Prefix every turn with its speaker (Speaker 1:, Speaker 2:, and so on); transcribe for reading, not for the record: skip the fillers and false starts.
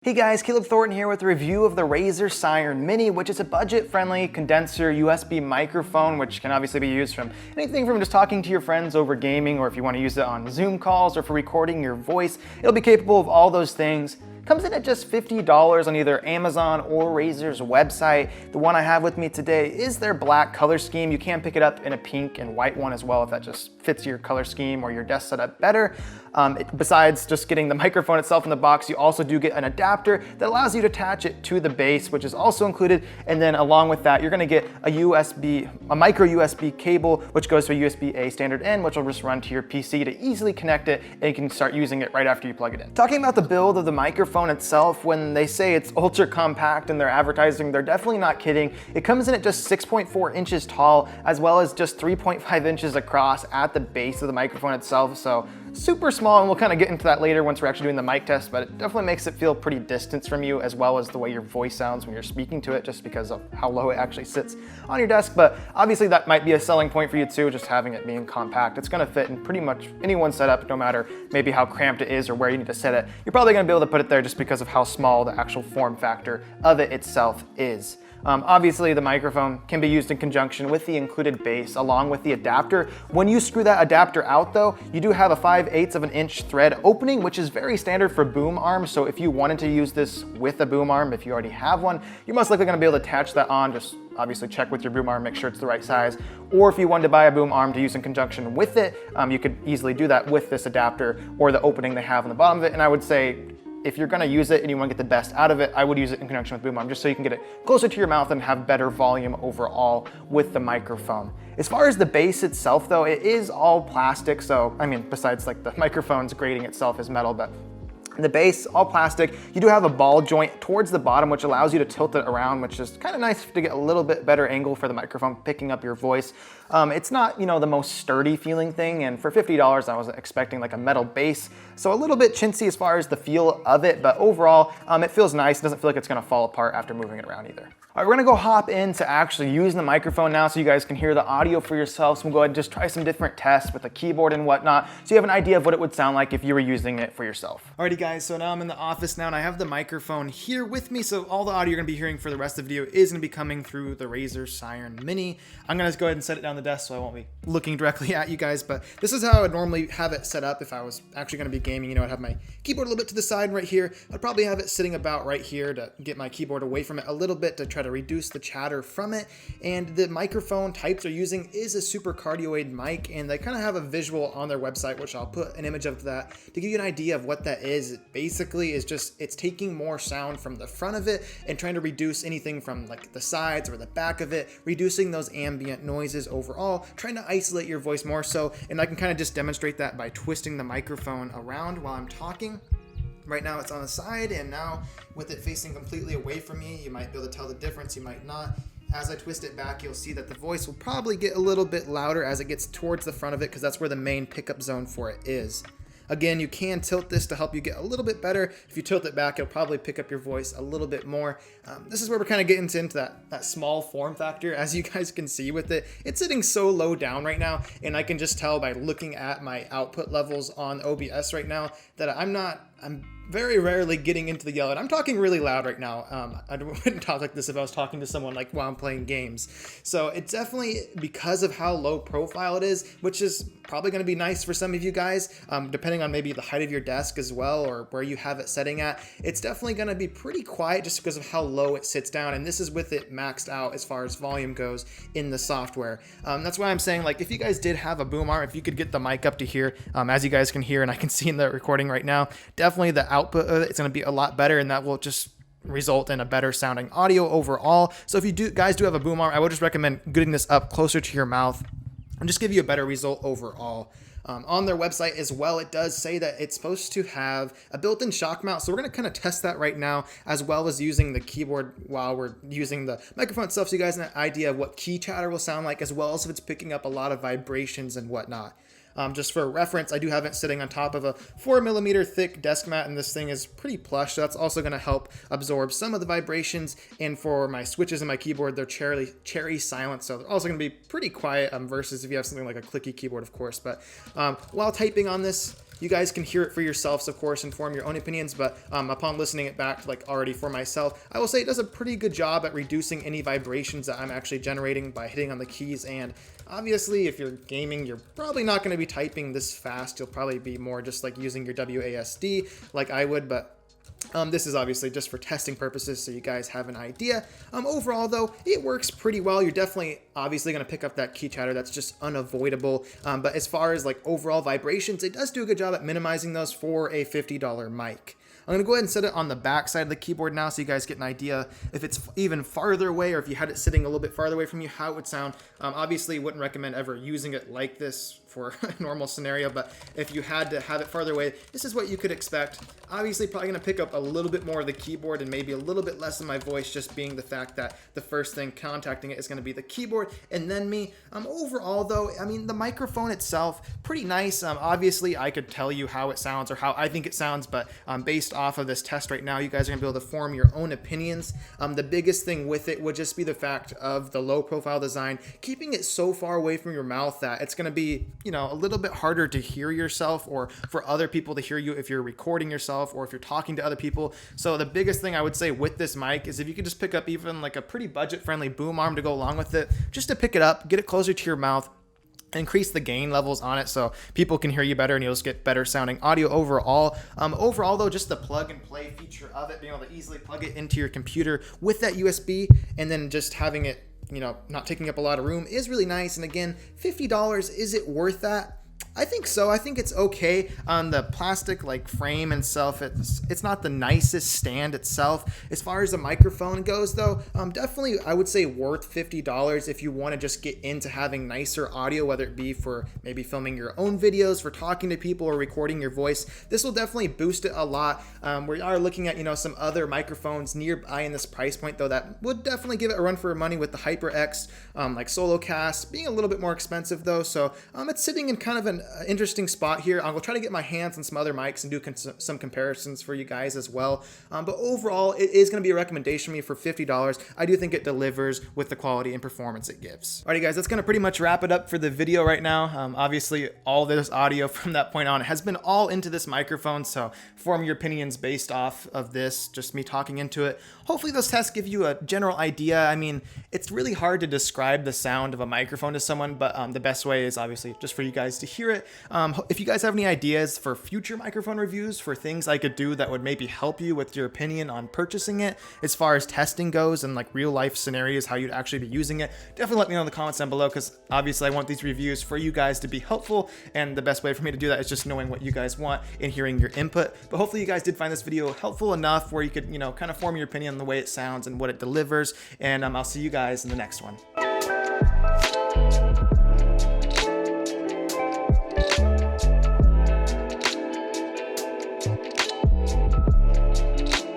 Speaker 1: Hey guys, Thornton here with a review of the Razer Seiren Mini, which is a budget-friendly condenser USB microphone, which can obviously be used from anything from just talking to your friends over gaming, or if you want to use it on Zoom calls or for recording your voice. It'll be capable of all those things. Comes in at just $50 on either Amazon or Razer's website. The one I have with me today is their black color scheme. You can pick it up in a pink and white one as well if that just fits your color scheme or your desk setup better. Besides just getting the microphone itself in the box, you also do get an adapter that allows you to attach it to the base, which is also included. And then along with that, you're gonna get a micro USB cable, which goes to a USB-A standard end, which will just run to your PC to easily connect it, and you can start using it right after you plug it in. Talking about the build of the microphone itself, when they say it's ultra compact in their advertising, they're definitely not kidding. It comes in at just 6.4 inches tall, as well as just 3.5 inches across at the base of the microphone itself. So super small, and we'll kind of get into that later once we're actually doing the mic test, but it definitely makes it feel pretty distant from you, as well as the way your voice sounds when you're speaking to it, just because of how low it actually sits on your desk. But obviously that might be a selling point for you too, just having it being compact. It's gonna fit in pretty much anyone's setup, no matter maybe how cramped it is or where you need to set it. You're probably gonna be able to put it there just because of how small the actual form factor of it itself is. Obviously, the microphone can be used in conjunction with the included base along with the adapter. When you screw that adapter out though, you do have a 5/8 of an inch thread opening, which is very standard for boom arms. So if you wanted to use this with a boom arm, if you already have one, you're most likely gonna be able to attach that on. Just obviously check with your boom arm, make sure it's the right size. Or if you wanted to buy a boom arm to use in conjunction with it, you could easily do that with this adapter or the opening they have on the bottom of it. And I would say, if you're gonna use it and you wanna get the best out of it, I would use it in conjunction with boom arm, just so you can get it closer to your mouth and have better volume overall with the microphone. As far as the base itself though, it is all plastic. So, I mean, besides like the microphone's grating itself is metal, but the base, all plastic. You do have a ball joint towards the bottom, which allows you to tilt it around, which is kind of nice to get a little bit better angle for the microphone picking up your voice. It's not, the most sturdy feeling thing, and for $50, I was expecting like a metal base. So a little bit chintzy as far as the feel of it, but overall, it feels nice. It doesn't feel like it's gonna fall apart after moving it around either. All right, we're gonna go hop into actually using the microphone now so you guys can hear the audio for yourselves. We'll go ahead and just try some different tests with the keyboard and whatnot, so you have an idea of what it would sound like if you were using it for yourself. Alrighty guys, so now I'm in the office now and I have the microphone here with me, so all the audio you're gonna be hearing for the rest of the video is gonna be coming through the Razer Seiren Mini. I'm gonna just go ahead and set it down the desk so I won't be looking directly at you guys, but this is how I would normally have it set up if I was actually gonna be gaming. I'd have my keyboard a little bit to the side right here. I'd probably have it sitting about right here to get my keyboard away from it a little bit to try to reduce the chatter from it. And the microphone types they're using is a super cardioid mic, and they kind of have a visual on their website, which I'll put an image of that to give you an idea of what that is. It basically is just, it's taking more sound from the front of it and trying to reduce anything from like the sides or the back of it, reducing those ambient noises overall, trying to isolate your voice more so. And I can kind of just demonstrate that by twisting the microphone around while I'm talking. Right now it's on the side, and now with it facing completely away from me, you might be able to tell the difference, you might not. As I twist it back, you'll see that the voice will probably get a little bit louder as it gets towards the front of it, because that's where the main pickup zone for it is. Again, you can tilt this to help you get a little bit better. If you tilt it back, it'll probably pick up your voice a little bit more. This is where we're kind of getting into that small form factor. As you guys can see with it, it's sitting so low down right now, and I can just tell by looking at my output levels on OBS right now that I'm very rarely getting into the yell. And I'm talking really loud right now. I wouldn't talk like this if I was talking to someone like while I'm playing games. So it's definitely because of how low profile it is, which is probably going to be nice for some of you guys, depending on maybe the height of your desk as well, or where you have it setting at. It's definitely going to be pretty quiet just because of how low it sits down. And this is with it maxed out as far as volume goes in the software. That's why I'm saying, like, if you guys did have a boom arm, if you could get the mic up to here, as you guys can hear, and I can see in the recording right now, definitely the output of it's going to be a lot better, and that will just result in a better sounding audio overall. So if you guys do have a boom arm, I would just recommend getting this up closer to your mouth and just give you a better result overall. On their website as well, it does say that it's supposed to have a built-in shock mount, so we're going to kind of test that right now, as well as using the keyboard while we're using the microphone itself, so you guys have an idea of what key chatter will sound like, as well as if it's picking up a lot of vibrations and whatnot. Just for reference, I do have it sitting on top of a 4mm thick desk mat, and this thing is pretty plush, so that's also going to help absorb some of the vibrations. And for my switches and my keyboard, they're cherry silent, so they're also going to be pretty quiet versus if you have something like a clicky keyboard, of course. But while typing on this, You guys can hear it for yourselves, of course, and form your own opinions, but upon listening it back like already for myself, I will say it does a pretty good job at reducing any vibrations that I'm actually generating by hitting on the keys. And obviously, if you're gaming, you're probably not going to be typing this fast. You'll probably be more just like using your WASD like I would, but this is obviously just for testing purposes, so you guys have an idea. Overall, though, it works pretty well. You're definitely obviously going to pick up that key chatter. That's just unavoidable. But as far as like overall vibrations, it does do a good job at minimizing those for a $50 mic. I'm going to go ahead and set it on the back side of the keyboard now so you guys get an idea if it's even farther away, or if you had it sitting a little bit farther away from you, how it would sound. Obviously, wouldn't recommend ever using it like this for a normal scenario, but if you had to have it farther away, this is what you could expect. Obviously, probably going to pick up a little bit more of the keyboard and maybe a little bit less of my voice, just being the fact that the first thing contacting it is going to be the keyboard and then me. Overall, though, I mean, the microphone itself, pretty nice. Obviously, I could tell you how it sounds or how I think it sounds, but based off of this test right now, you guys are going to be able to form your own opinions. The biggest thing with it would just be the fact of the low profile design, keeping it so far away from your mouth that it's going to be, you know, a little bit harder to hear yourself, or for other people to hear you if you're recording yourself or if you're talking to other people. So the biggest thing I would say with this mic is if you could just pick up even like a pretty budget friendly boom arm to go along with it, just to pick it up, get it closer to your mouth, increase the gain levels on it so people can hear you better and you'll just get better sounding audio overall. Overall though, just the plug and play feature of it, being able to easily plug it into your computer with that USB and then just having it, you know, not taking up a lot of room is really nice. And again, $50, is it worth that? I think so. I think it's okay. On the plastic like frame itself, it's not the nicest stand itself. As far as the microphone goes though, definitely I would say worth $50 if you want to just get into having nicer audio, whether it be for maybe filming your own videos, for talking to people, or recording your voice. This will definitely boost it a lot. We are looking at, you know, some other microphones nearby in this price point though that would definitely give it a run for money, with the HyperX, like SoloCast being a little bit more expensive though. So it's sitting in kind of an interesting spot here. I'll try to get my hands on some other mics and do some comparisons for you guys as well. But overall, it is going to be a recommendation for me for $50. I do think it delivers with the quality and performance it gives. Alrighty guys, that's going to pretty much wrap it up for the video right now. Obviously, all this audio from that point on has been all into this microphone, so form your opinions based off of this, just me talking into it. Hopefully those tests give you a general idea. I mean, it's really hard to describe the sound of a microphone to someone, but the best way is obviously just for you guys to hear it. If you guys have any ideas for future microphone reviews, for things I could do that would maybe help you with your opinion on purchasing it, as far as testing goes and like real life scenarios, how you'd actually be using it, definitely let me know in the comments down below, because obviously I want these reviews for you guys to be helpful, and the best way for me to do that is just knowing what you guys want and hearing your input. But hopefully you guys did find this video helpful enough where you could, you know, kind of form your opinion on the way it sounds and what it delivers, and I'll see you guys in the next one.